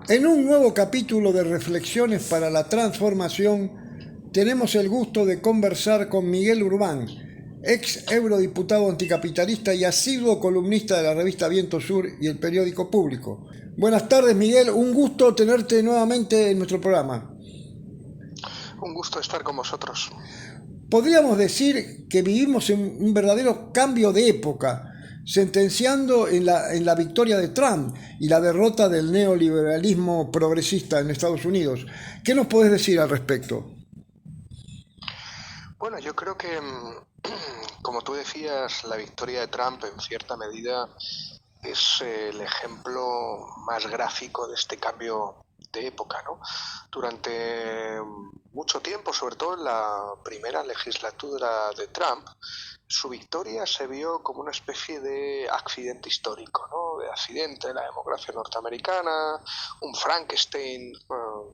En un nuevo capítulo de Reflexiones para la Transformación, tenemos el gusto de conversar con Miguel Urbán, ex eurodiputado anticapitalista y asiduo columnista de la revista Viento Sur y el periódico Público. Buenas tardes, Miguel, un gusto tenerte nuevamente en nuestro programa. Un gusto estar con vosotros. Podríamos decir que vivimos en un verdadero cambio de época, sentenciando en la victoria de Trump y la derrota del neoliberalismo progresista en Estados Unidos. ¿Qué nos podés decir al respecto? Bueno, yo creo que, como tú decías, la victoria de Trump en cierta medida es el ejemplo más gráfico de este cambio de época, ¿no? Durante mucho tiempo, sobre todo en la primera legislatura de Trump, su victoria se vio como una especie de accidente histórico, ¿no? De accidente de la democracia norteamericana, un Frankenstein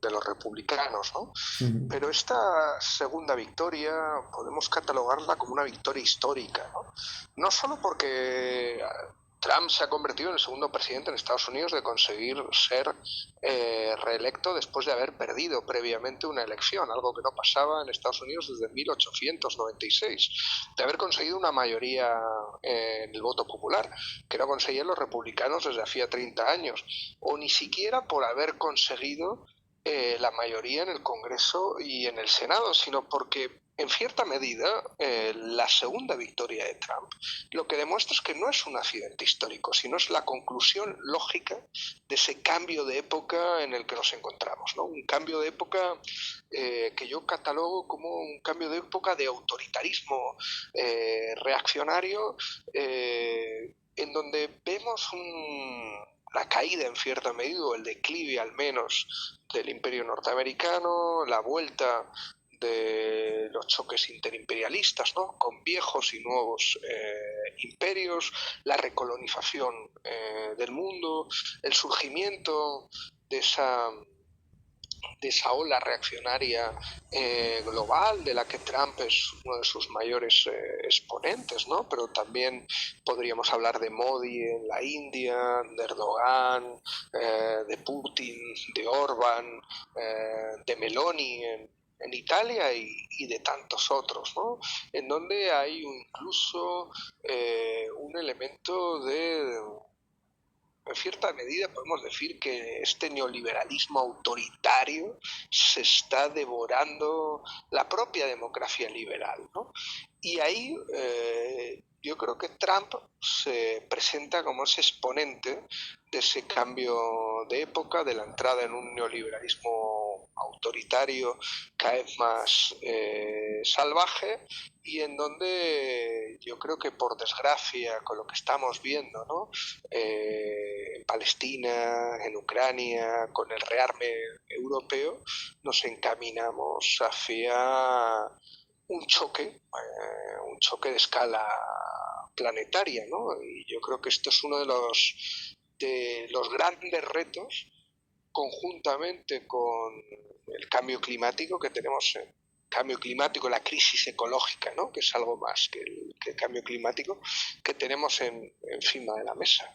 de los republicanos, ¿no? Pero esta segunda victoria podemos catalogarla como una victoria histórica, ¿no? No solo porque Trump se ha convertido en el segundo presidente en Estados Unidos de conseguir ser reelecto después de haber perdido previamente una elección, algo que no pasaba en Estados Unidos desde 1896, de haber conseguido una mayoría en el voto popular, que no conseguían los republicanos desde hacía 30 años, o ni siquiera por haber conseguido la mayoría en el Congreso y en el Senado, sino porque en cierta medida, la segunda victoria de Trump lo que demuestra es que no es un accidente histórico, sino es la conclusión lógica de ese cambio de época en el que nos encontramos, ¿no? Un cambio de época que yo catalogo como un cambio de época de autoritarismo reaccionario, en donde vemos la caída en cierta medida, o el declive al menos, del imperio norteamericano, la vuelta de los choques interimperialistas, ¿no? Con viejos y nuevos imperios, la recolonización del mundo, el surgimiento de esa ola reaccionaria global de la que Trump es uno de sus mayores exponentes, ¿no? Pero también podríamos hablar de Modi en la India, de Erdogan, de Putin, de Orbán, de Meloni en Italia y de tantos otros, ¿no? En donde hay incluso un elemento en cierta medida podemos decir que este neoliberalismo autoritario se está devorando la propia democracia liberal, ¿no? Y ahí yo creo que Trump se presenta como ese exponente de ese cambio de época, de la entrada en un neoliberalismo autoritario cada vez más salvaje, y en donde yo creo que, por desgracia, con lo que estamos viendo, ¿no? En Palestina, en Ucrania, con el rearme europeo, nos encaminamos hacia un choque de escala planetaria, ¿no? Y yo creo que esto es uno de los grandes retos, conjuntamente con el cambio climático que tenemos, la crisis ecológica, ¿no? Que es algo más que el cambio climático, que tenemos encima de la mesa.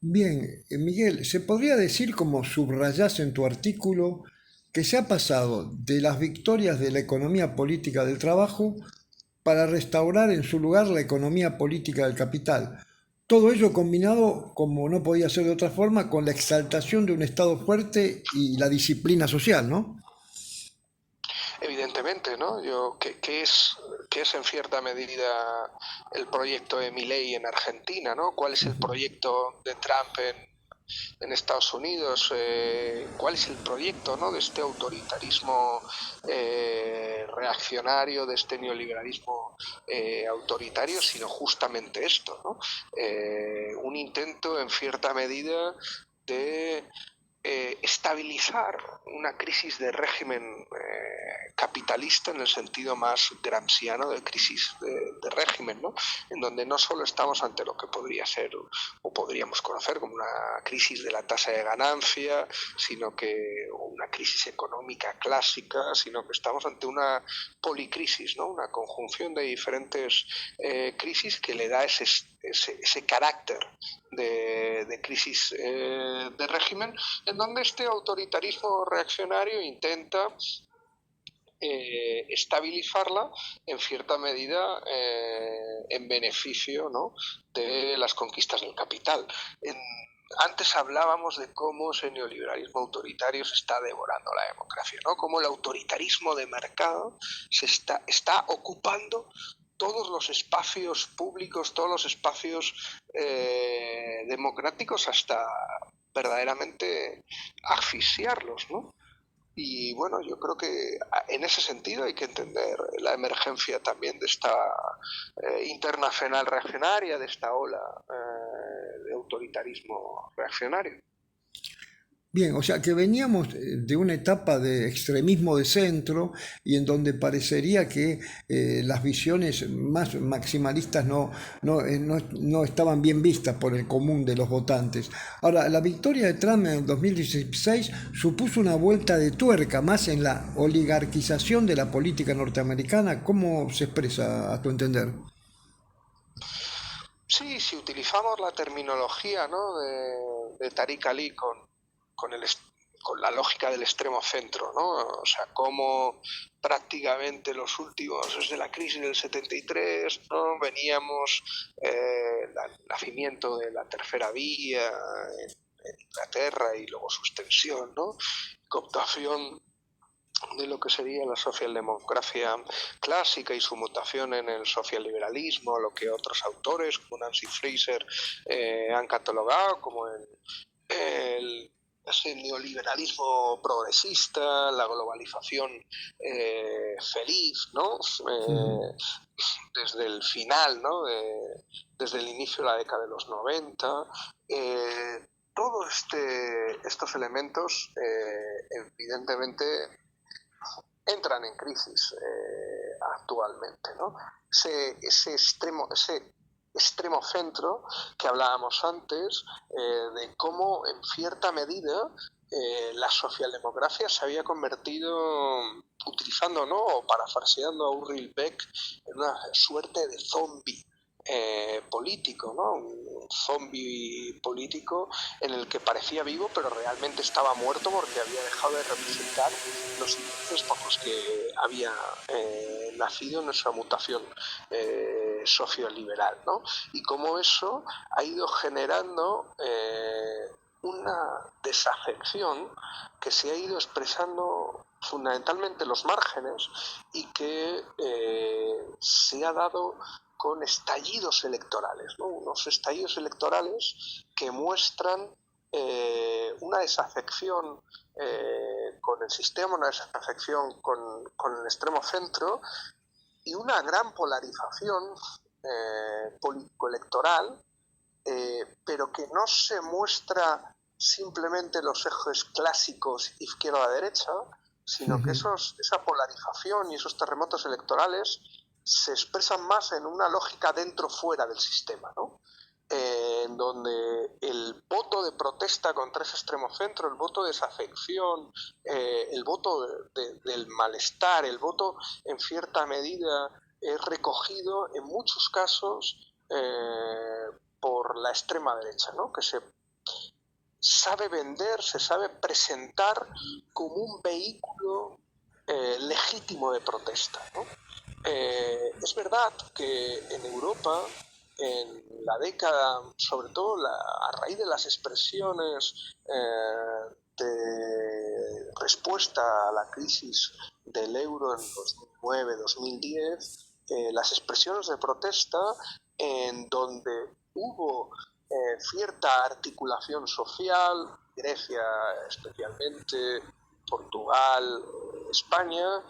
Bien, Miguel, ¿se podría decir, como subrayás en tu artículo, que se ha pasado de las victorias de la economía política del trabajo para restaurar en su lugar la economía política del capital? Todo ello combinado, como no podía ser de otra forma, con la exaltación de un Estado fuerte y la disciplina social, ¿no? Evidentemente, ¿no? ¿Qué es en cierta medida el proyecto de Milei en Argentina, ¿no? ¿Cuál es el proyecto de Trump en Estados Unidos? ¿Cuál es el proyecto, ¿no? De este autoritarismo reaccionario, de este neoliberalismo autoritario, sino justamente esto, ¿no? Un intento en cierta medida de estabilizar una crisis de régimen capitalista en el sentido más gramsciano de crisis de régimen, ¿no? En donde no solo estamos ante lo que podría ser o podríamos conocer como una crisis de la tasa de ganancia, sino que una crisis económica clásica, sino que estamos ante una policrisis, ¿no? Una conjunción de diferentes crisis que le da ese carácter de crisis de régimen, en donde este autoritarismo reaccionario intenta estabilizarla en cierta medida en beneficio, ¿no? de las conquistas del capital. Antes hablábamos de cómo ese neoliberalismo autoritario se está devorando la democracia, ¿no? Cómo el autoritarismo de mercado está ocupando todos los espacios públicos, todos los espacios democráticos, hasta verdaderamente asfixiarlos, ¿no? Y bueno, yo creo que en ese sentido hay que entender la emergencia también de esta internacional reaccionaria, de esta ola de autoritarismo reaccionario. Bien, o sea que veníamos de una etapa de extremismo de centro y en donde parecería que las visiones más maximalistas no estaban bien vistas por el común de los votantes. Ahora, la victoria de Trump en el 2016 supuso una vuelta de tuerca más en la oligarquización de la política norteamericana. ¿Cómo se expresa a tu entender? Sí, si utilizamos la terminología, ¿no? de Tariq Ali con, el, con la lógica del extremo centro, ¿no? O sea, cómo prácticamente los últimos, desde la crisis del 73, ¿no? Veníamos el nacimiento de la tercera vía en Inglaterra y luego su extensión, ¿no? Cooptación de lo que sería la socialdemocracia clásica y su mutación en el socialliberalismo, lo que otros autores como Nancy Fraser han catalogado como ese neoliberalismo progresista, la globalización feliz, ¿no? Desde el final, ¿no? Desde el inicio de la década de los 90. Todos estos elementos, evidentemente, entran en crisis actualmente, ¿no? Ese extremo centro que hablábamos antes, de cómo en cierta medida la socialdemocracia se había convertido, utilizando, ¿no? o parafraseando a Ulrich Beck, en una suerte de zombie político, ¿no? Un zombie político en el que parecía vivo pero realmente estaba muerto porque había dejado de representar los intereses por los que había nacido en esa mutación socioliberal, ¿no? Y cómo eso ha ido generando una desafección que se ha ido expresando fundamentalmente en los márgenes y que se ha dado con estallidos electorales, ¿no? Unos estallidos electorales que muestran una desafección con el sistema, una desafección con el extremo centro y una gran polarización político-electoral, pero que no se muestra simplemente los ejes clásicos izquierda-derecha, sino que esa polarización y esos terremotos electorales se expresan más en una lógica dentro-fuera del sistema, ¿no? En donde el voto de protesta contra ese extremo centro, el voto de desafección, el voto del malestar, el voto en cierta medida es recogido en muchos casos por la extrema derecha, ¿no? Que se sabe vender, se sabe presentar como un vehículo legítimo de protesta, ¿no? Es verdad que en Europa en la década, sobre todo a raíz de las expresiones de respuesta a la crisis del euro en 2009-2010, las expresiones de protesta en donde hubo cierta articulación social, Grecia especialmente, Portugal, España,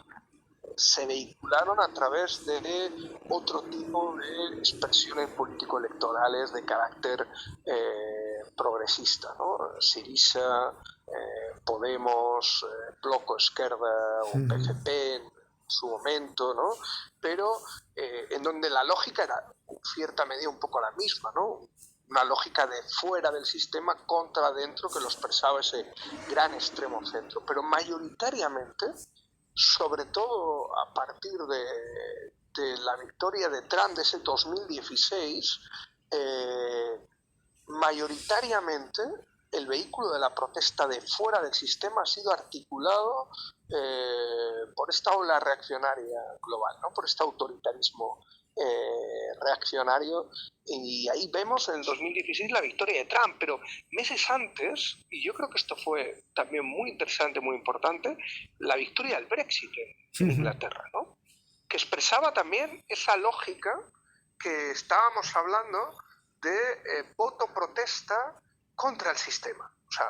se vehicularon a través de otro tipo de expresiones político-electorales de carácter progresista, ¿no? Syriza, Podemos, Bloco Esquerda o PFP en su momento, ¿no? Pero en donde la lógica era en cierta medida un poco la misma, ¿no? Una lógica de fuera del sistema contra dentro que lo expresaba ese gran extremo centro, pero mayoritariamente, sobre todo a partir de la victoria de Trump de ese 2016, mayoritariamente el vehículo de la protesta de fuera del sistema ha sido articulado por esta ola reaccionaria global, ¿no? Por este autoritarismo reaccionario, y ahí vemos en el 2016 la victoria de Trump, pero meses antes, y yo creo que esto fue también muy interesante, muy importante, la victoria del Brexit en Inglaterra, ¿no? Que expresaba también esa lógica que estábamos hablando de voto protesta contra el sistema. O sea,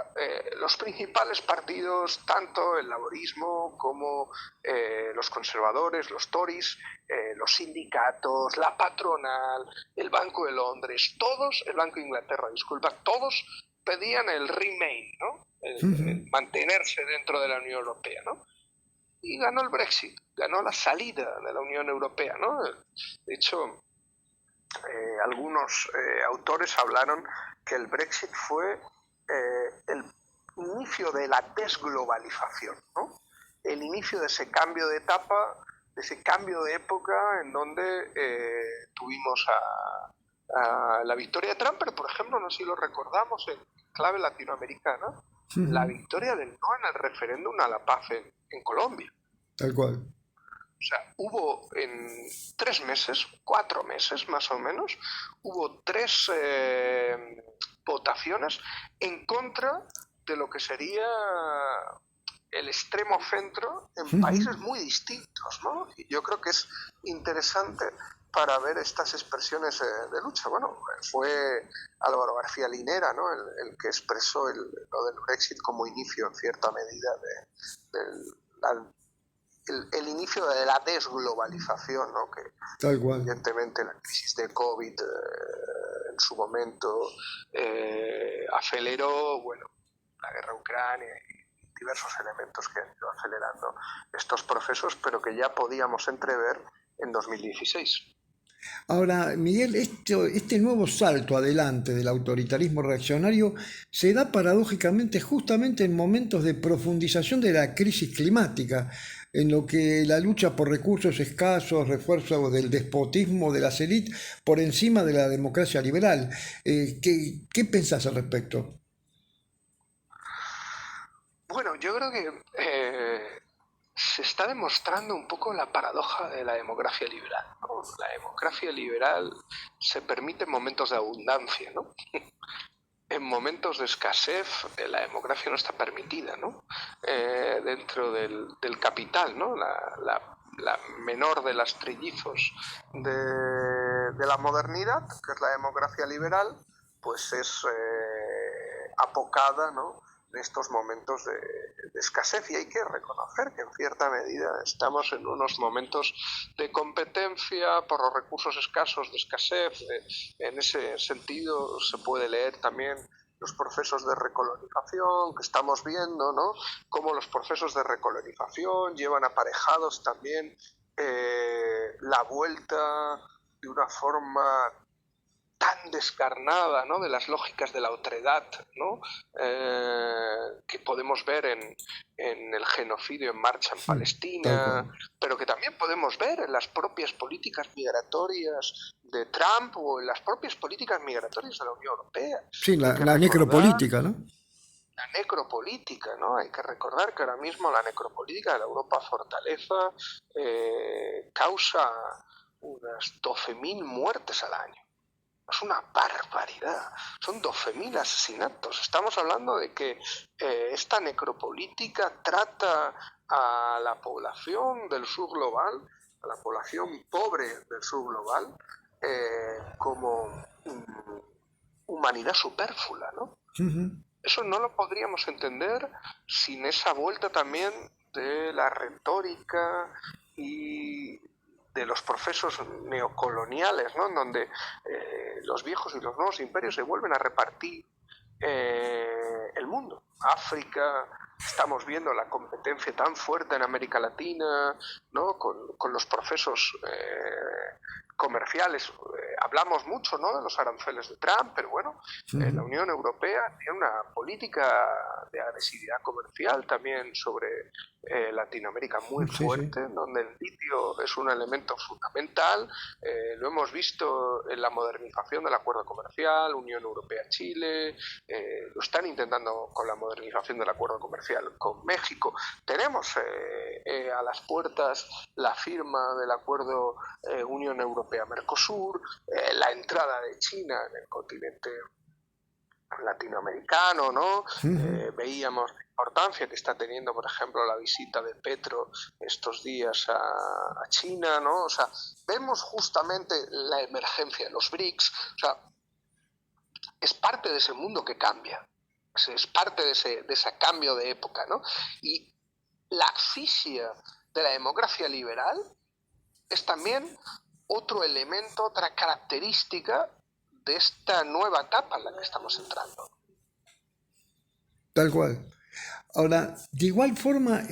los principales partidos, tanto el laborismo como los conservadores, los Tories, los sindicatos, la patronal, el Banco de Londres, todos, el Banco de Inglaterra, disculpa, todos pedían el remain, ¿no? El mantenerse dentro de la Unión Europea, ¿no? Y ganó el Brexit, ganó la salida de la Unión Europea, ¿no? De hecho, algunos autores hablaron que el Brexit fue el inicio de la desglobalización, ¿no? El inicio de ese cambio de etapa, de ese cambio de época en donde tuvimos a la victoria de Trump, pero por ejemplo, no sé si lo recordamos en clave latinoamericana, la victoria del no en el referéndum a la paz en Colombia. Tal cual. O sea, hubo en 3 meses, 4 meses más o menos, hubo 3 votaciones en contra de lo que sería el extremo centro en países muy distintos, ¿no? Y yo creo que es interesante para ver estas expresiones de lucha. Bueno, fue Álvaro García Linera, ¿no? el que expresó lo del Brexit como inicio, en cierta medida, el inicio de la desglobalización, ¿no? Que tal cual. Evidentemente la crisis de COVID en su momento aceleró, bueno, la guerra en Ucrania y diversos elementos que han ido acelerando estos procesos, pero que ya podíamos entrever en 2016. Ahora, Miguel, este nuevo salto adelante del autoritarismo reaccionario se da paradójicamente justamente en momentos de profundización de la crisis climática, en lo que la lucha por recursos escasos, refuerzo del despotismo de las élites por encima de la democracia liberal. ¿Qué pensás al respecto? Bueno, yo creo que se está demostrando un poco la paradoja de la democracia liberal, ¿no? La democracia liberal se permite momentos de abundancia, ¿no? En momentos de escasez la democracia no está permitida, ¿no? Dentro del capital, ¿no? La menor de las trillizos de la modernidad, que es la democracia liberal, pues es apocada, ¿no? En estos momentos de escasez, y hay que reconocer que en cierta medida estamos en unos momentos de competencia por los recursos escasos, de escasez. En ese sentido se puede leer también los procesos de recolonización que estamos viendo, ¿no? Cómo los procesos de recolonización llevan aparejados también la vuelta de una forma tan descarnada, ¿no? De las lógicas de la otredad, ¿no? Que podemos ver en el genocidio en marcha en Palestina, pero que también podemos ver en las propias políticas migratorias de Trump o en las propias políticas migratorias de la Unión Europea. Sí, la necropolítica, ¿no? La necropolítica, ¿no? Hay que recordar que ahora mismo la necropolítica de la Europa Fortaleza causa unas 12.000 muertes al año. Es una barbaridad. Son 12.000 asesinatos. Estamos hablando de que esta necropolítica trata a la población del sur global, a la población pobre del sur global, como humanidad superflua, ¿no? Ujú. Eso no lo podríamos entender sin esa vuelta también de la retórica y de los procesos neocoloniales, ¿no? En donde los viejos y los nuevos imperios se vuelven a repartir el mundo. África, estamos viendo la competencia tan fuerte en América Latina, ¿no? Con los procesos comerciales. Hablamos mucho, ¿no?, de los aranceles de Trump, pero bueno, la Unión Europea tiene una política de agresividad comercial también sobre Latinoamérica muy Sí, sí. fuerte, donde el litio es un elemento fundamental. Lo hemos visto en la modernización del acuerdo comercial, Unión Europea-Chile, lo están intentando con la modernización del acuerdo comercial con México. Tenemos a las puertas la firma del acuerdo Unión Europea-Mercosur, la entrada de China en el continente latinoamericano, ¿no? Veíamos la importancia que está teniendo, por ejemplo, la visita de Petro estos días a China, ¿no? O sea, vemos justamente la emergencia de los BRICS. O sea, es parte de ese mundo que cambia, es parte de ese cambio de época, ¿no? Y la asfixia de la democracia liberal es también otro elemento, otra característica de esta nueva etapa en la que estamos entrando. Tal cual. Ahora, de igual forma,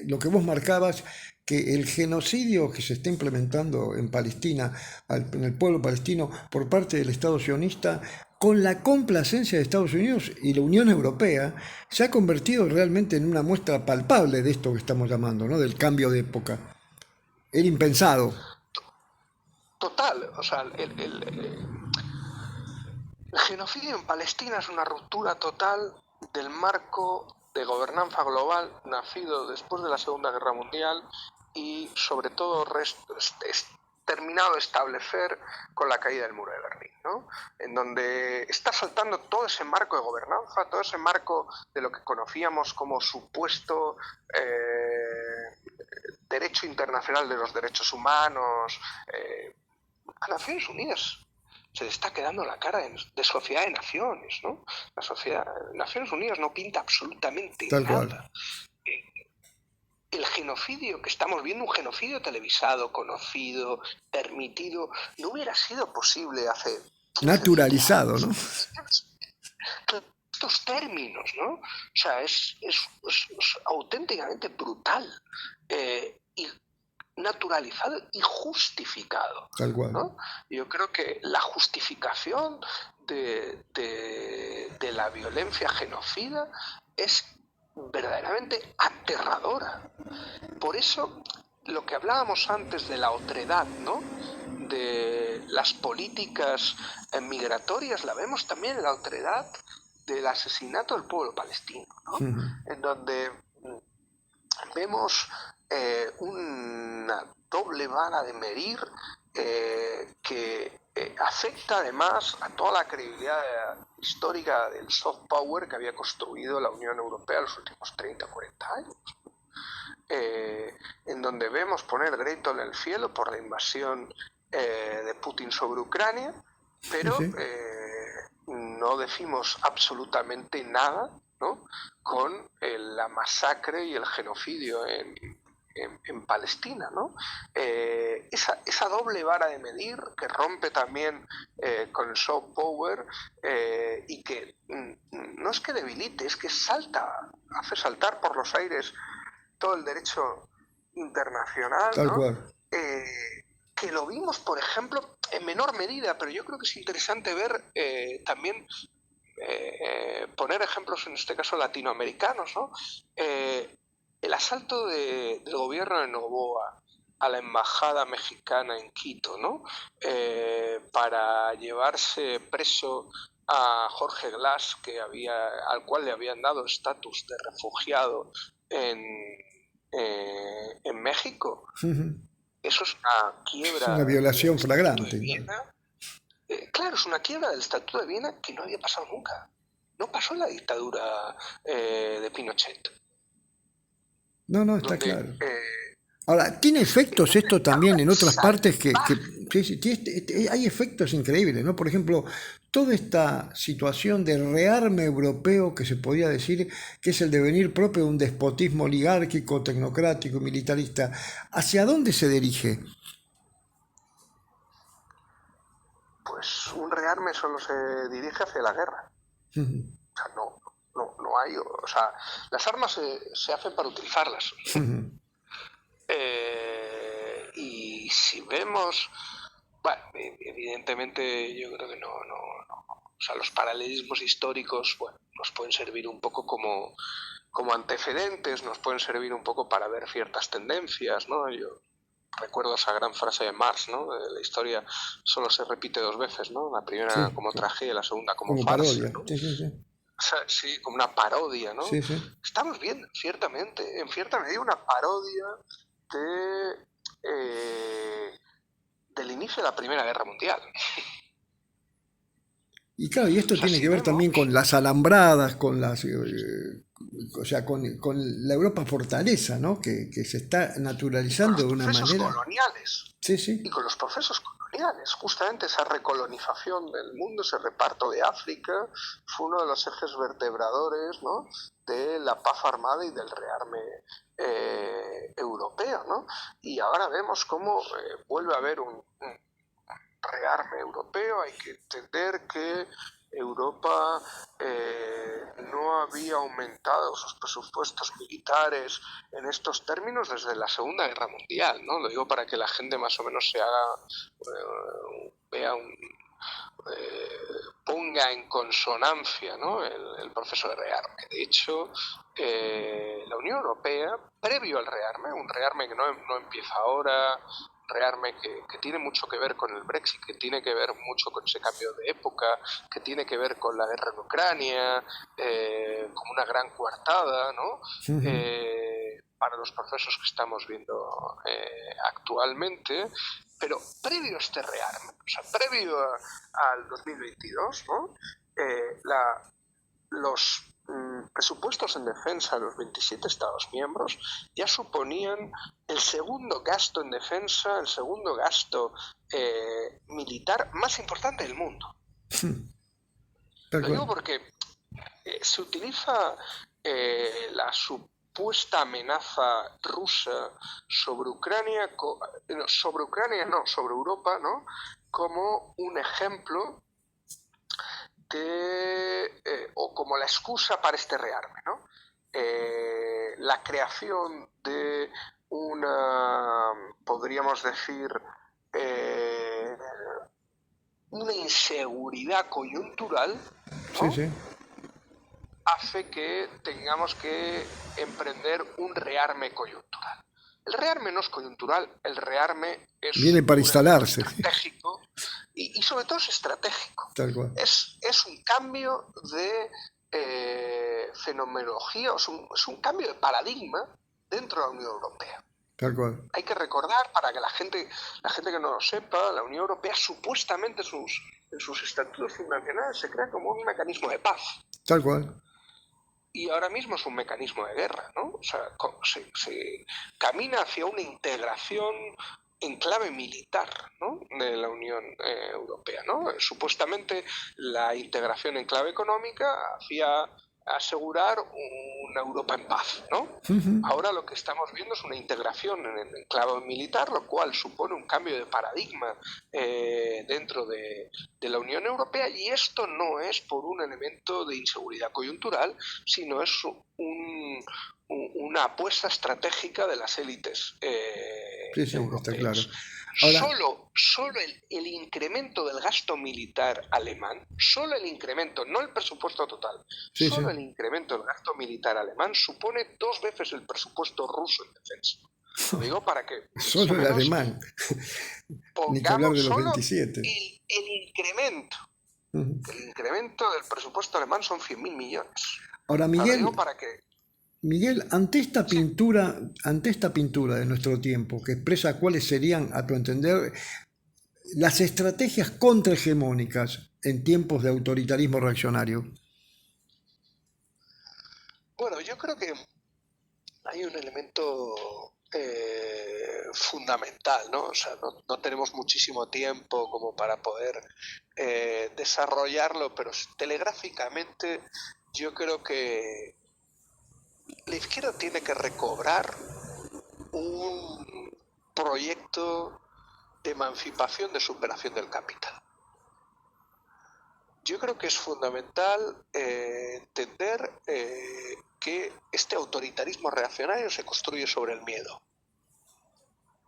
lo que vos marcabas, que el genocidio que se está implementando en Palestina, en el pueblo palestino, por parte del Estado sionista, con la complacencia de Estados Unidos y la Unión Europea, se ha convertido realmente en una muestra palpable de esto que estamos llamando, ¿no? Del cambio de época. Era impensado, Total, o sea, el genocidio en Palestina es una ruptura total del marco de gobernanza global nacido después de la Segunda Guerra Mundial y sobre todo terminado de establecer con la caída del muro de Berlín, ¿no? En donde está saltando todo ese marco de gobernanza, todo ese marco de lo que conocíamos como supuesto derecho internacional de los derechos humanos. A Naciones Unidas se le está quedando la cara de sociedad de naciones, ¿no? La sociedad, Naciones Unidas no pinta absolutamente tal cual. nada. El genocidio que estamos viendo, un genocidio televisado, conocido, permitido, no hubiera sido posible hace 15, 20 Naturalizado, ¿no? años. Estos términos, ¿no? O sea, es auténticamente brutal. Y naturalizado y justificado, Tal cual. ¿no? Yo creo que la justificación de la violencia genocida es verdaderamente aterradora. Por eso, lo que hablábamos antes de la otredad, ¿no?, de las políticas migratorias, la vemos también en la otredad del asesinato del pueblo palestino, ¿no? En donde vemos una doble vara de medir que afecta además a toda la credibilidad histórica del soft power que había construido la Unión Europea en los últimos 30 o 40 años. En donde vemos poner grito en el cielo por la invasión de Putin sobre Ucrania, pero Sí, sí. no decimos absolutamente nada, ¿no?, con la masacre y el genocidio en Palestina, ¿no? Esa doble vara de medir que rompe también con el soft power y que no es que debilite, es que hace saltar por los aires todo el derecho internacional, Tal ¿no? cual. Que lo vimos, por ejemplo, en menor medida, pero yo creo que es interesante ver también poner ejemplos, en este caso latinoamericanos, ¿no? El asalto del gobierno de Noboa a la embajada mexicana en Quito, ¿no? Para llevarse preso a Jorge Glass, al cual le habían dado estatus de refugiado en México. Eso es una Es quiebra una del violación Estatuto de flagrante. Viena. Claro, es una quiebra del Estatuto de Viena que no había pasado nunca. No pasó en la dictadura de Pinochet, No, no, está donde claro. Ahora, ¿tiene en efectos un esto también dictadura en otras partes salvaje. sí, sí, hay efectos increíbles, ¿no? Por ejemplo, toda esta situación de rearme europeo que se podría decir que es el devenir propio de un despotismo oligárquico, tecnocrático y militarista, ¿hacia dónde se dirige? Pues un rearme solo se dirige hacia la guerra. O sea, no hay. O sea, las armas se hacen para utilizarlas. Y si vemos, bueno, evidentemente yo creo que no. O sea, los paralelismos históricos, bueno, nos pueden servir un poco como antecedentes, nos pueden servir un poco para ver ciertas tendencias, ¿no? Yo recuerdo esa gran frase de Marx, ¿no? La historia solo se repite dos veces, ¿no? La primera Sí, como tragedia y la segunda como como farsa, parodia. ¿no? Sí, sí, sí. O sea, sí, como una parodia, ¿no? Sí, sí. Estamos viendo, ciertamente, en cierta medida, una parodia de, del inicio de la Primera Guerra Mundial. Y claro, y O esto sea, tiene si que ver vemos también con las alambradas, con las, o sea, con la Europa fortaleza, ¿no? Que se está con naturalizando los de una procesos manera. coloniales Sí, y sí. con los procesos coloniales, justamente esa recolonización del mundo, ese reparto de África, fue uno de los ejes vertebradores, ¿no? De la paz armada y del rearme europeo, ¿no? Y ahora vemos cómo vuelve a haber un rearme europeo. Hay que entender que Europa no había aumentado sus presupuestos militares en estos términos desde la Segunda Guerra Mundial, ¿no? Lo digo para que la gente más o menos se haga, vea ponga en consonancia, ¿no? el proceso de rearme. De hecho, la Unión Europea, previo al rearme, un rearme que no empieza ahora, rearme que tiene mucho que ver con el Brexit, que tiene que ver mucho con ese cambio de época, que tiene que ver con la guerra en Ucrania, como una gran coartada, ¿no? Para los procesos que estamos viendo actualmente, pero previo a este rearme, o sea, previo al 2022, ¿no? Los presupuestos en defensa de los 27 Estados miembros ya suponían el segundo gasto en defensa, el segundo gasto militar más importante del mundo. Tal Lo digo cual. porque se utiliza la supuesta amenaza rusa sobre Ucrania, sobre Europa, ¿no? Como un ejemplo o como la excusa para este rearme, ¿no? La creación de una, podríamos decir, eh, una inseguridad coyuntural, Sí, ¿no? sí. Hace que tengamos que emprender un rearme coyuntural. El rearme no es coyuntural, el rearme es Viene para un elemento instalarse. estratégico y sobre todo es estratégico. Tal cual. Es un cambio de fenomenología, es un cambio de paradigma dentro de la Unión Europea. Tal cual. Hay que recordar, para que la gente que no lo sepa, la Unión Europea supuestamente en sus estatutos fundacionales se crea como un mecanismo de paz. Tal cual. Y ahora mismo es un mecanismo de guerra, ¿no? O sea, se camina hacia una integración en clave militar, ¿no? De la Unión Europea, ¿no? Supuestamente la integración en clave económica hacía asegurar una Europa en paz, ¿no? Ahora lo que estamos viendo es una integración en clave militar, lo cual supone un cambio de paradigma dentro de la Unión Europea, y esto no es por un elemento de inseguridad coyuntural, sino es una apuesta estratégica de las élites Sí, sí, está claro. europeas. Ahora, Solo el incremento del gasto militar alemán, solo el incremento, no el presupuesto total, sí, sí. solo el incremento del gasto militar alemán supone 2 veces el presupuesto ruso en defensa. Lo digo para que más o Solo el menos alemán. Ni que hablar pongamos de los solo 27. el incremento. El incremento del presupuesto alemán son 100.000 millones. Ahora, O sea, lo digo Miguel, para que... Miguel, Sí. ante esta pintura de nuestro tiempo, que expresa cuáles serían, a tu entender, las estrategias contrahegemónicas en tiempos de autoritarismo reaccionario. Bueno, yo creo que hay un elemento fundamental, ¿no? O sea, no tenemos muchísimo tiempo como para poder desarrollarlo, pero telegráficamente yo creo que la izquierda tiene que recobrar un proyecto de emancipación, de superación del capital. Yo creo que es fundamental entender que este autoritarismo reaccionario se construye sobre el miedo.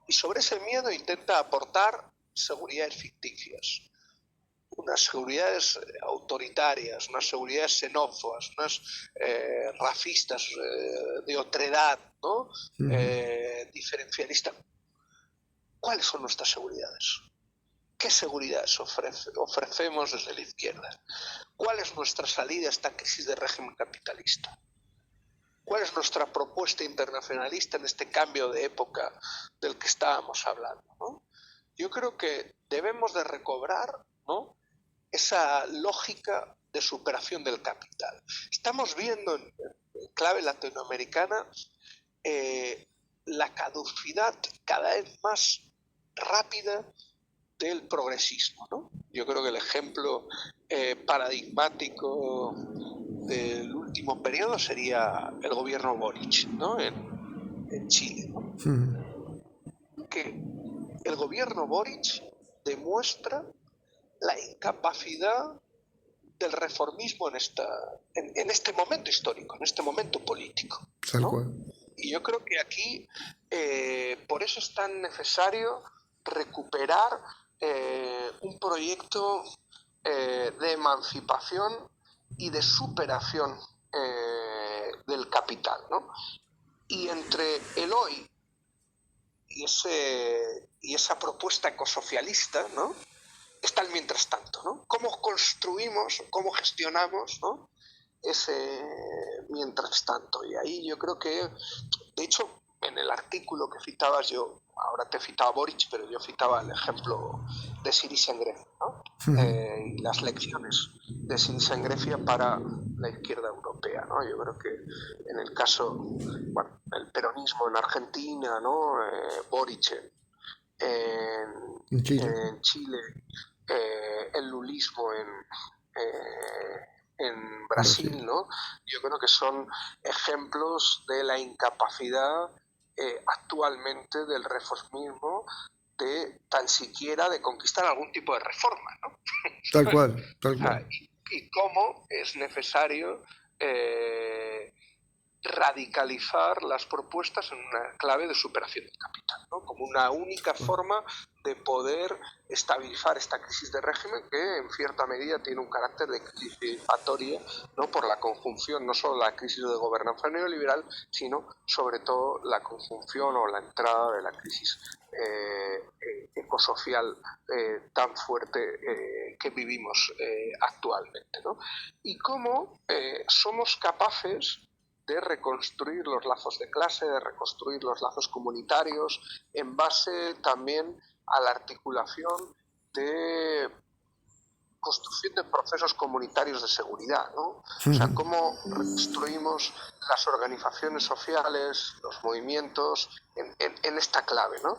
Y sobre ese miedo intenta aportar seguridades ficticias, unas seguridades autoritarias, unas seguridades xenófobas, unas racistas, de otredad, ¿no? Diferencialistas. ¿Cuáles son nuestras seguridades? ¿Qué seguridades ofrecemos desde la izquierda? ¿Cuál es nuestra salida a esta crisis de régimen capitalista? ¿Cuál es nuestra propuesta internacionalista en este cambio de época del que estábamos hablando, ¿no? Yo creo que debemos de recobrar, ¿no?, esa lógica de superación del capital. Estamos viendo en clave latinoamericana la caducidad cada vez más rápida del progresismo, ¿no? Yo creo que el ejemplo paradigmático del último periodo sería el gobierno Boric, ¿no?, en Chile, ¿no? Que el gobierno Boric demuestra la incapacidad del reformismo en este momento histórico, en este momento político, Tal ¿no? cual. Y yo creo que aquí por eso es tan necesario recuperar un proyecto de emancipación y de superación del capital, ¿no? Y entre el hoy y esa propuesta ecosocialista, ¿no?, está el mientras tanto, ¿no? ¿Cómo construimos, cómo gestionamos, ¿no?, ese mientras tanto? Y ahí yo creo que, de hecho, en el artículo que citabas, yo ahora te citaba Boric, pero yo citaba el ejemplo de Syriza en Grecia, ¿no? Y las lecciones de Syriza en Grecia para la izquierda europea, ¿no? Yo creo que en el caso, bueno, el peronismo en Argentina, ¿no?, Boric En Chile. en Chile, el lulismo en Brasil, ¿no? Yo creo que son ejemplos de la incapacidad actualmente del reformismo de tan siquiera de conquistar algún tipo de reforma, ¿no? Tal cual, tal cual. Y cómo es necesario radicalizar las propuestas en una clave de superación del capital, ¿no?, como una única forma de poder estabilizar esta crisis de régimen que en cierta medida tiene un carácter de crisis civilizatoria, ¿no?, por la conjunción, no solo la crisis de gobernanza neoliberal, sino sobre todo la conjunción o la entrada de la crisis ecosocial tan fuerte que vivimos actualmente, ¿no? Y cómo somos capaces de reconstruir los lazos de clase, de reconstruir los lazos comunitarios, en base también a la articulación de construcción de procesos comunitarios de seguridad, ¿no? O sea, cómo reconstruimos las organizaciones sociales, los movimientos en esta clave, ¿no?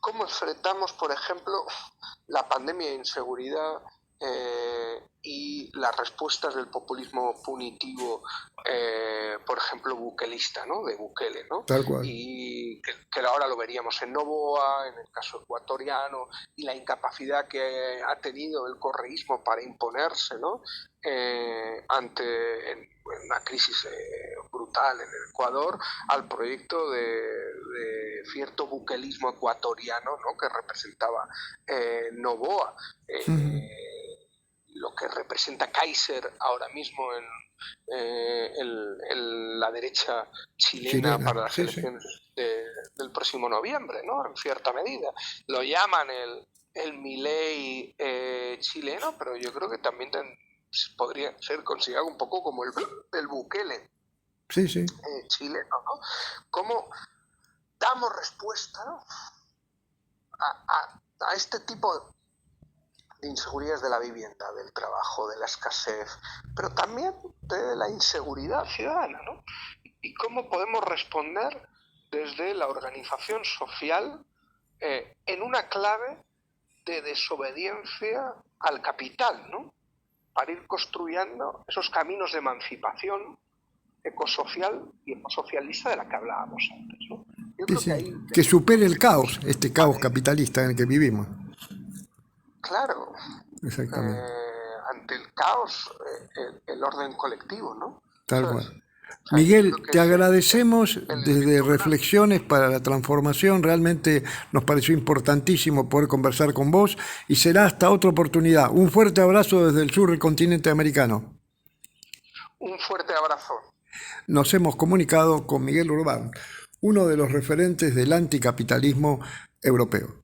Cómo enfrentamos, por ejemplo, la pandemia de inseguridad y las respuestas del populismo punitivo, por ejemplo, bukelista, ¿no?, de Bukele, ¿no? Tal cual. Y que ahora lo veríamos en Noboa, en el caso ecuatoriano, y la incapacidad que ha tenido el correísmo para imponerse, ¿no?, ante una crisis brutal en el Ecuador, al proyecto de cierto bukelismo ecuatoriano, ¿no?, que representaba Noboa. Lo que representa Kaiser ahora mismo en la derecha chilena para las elecciones del próximo noviembre, ¿no?, en cierta medida. Lo llaman el Milei chileno, pero yo creo que también podría ser considerado un poco como el Bukele chileno, ¿no? ¿Cómo damos respuesta a a este tipo de inseguridades de la vivienda, del trabajo, de la escasez, pero también de la inseguridad ciudadana, ¿no? Y cómo podemos responder desde la organización social en una clave de desobediencia al capital, ¿no? Para ir construyendo esos caminos de emancipación ecosocial y ecosocialista de la que hablábamos antes, ¿no? Yo creo que ahí que supere el caos, este caos capitalista en el que vivimos. claro, Exactamente, ante el caos, el orden colectivo, ¿no? tal Eso es. cual. O sea, yo Miguel, creo que te es agradecemos el desde elemento clave. Reflexiones para la Transformación. Realmente nos pareció importantísimo poder conversar con vos y será hasta otra oportunidad. Un fuerte abrazo desde el sur del continente americano. Un fuerte abrazo. Nos hemos comunicado con Miguel Urbán, uno de los referentes del anticapitalismo europeo.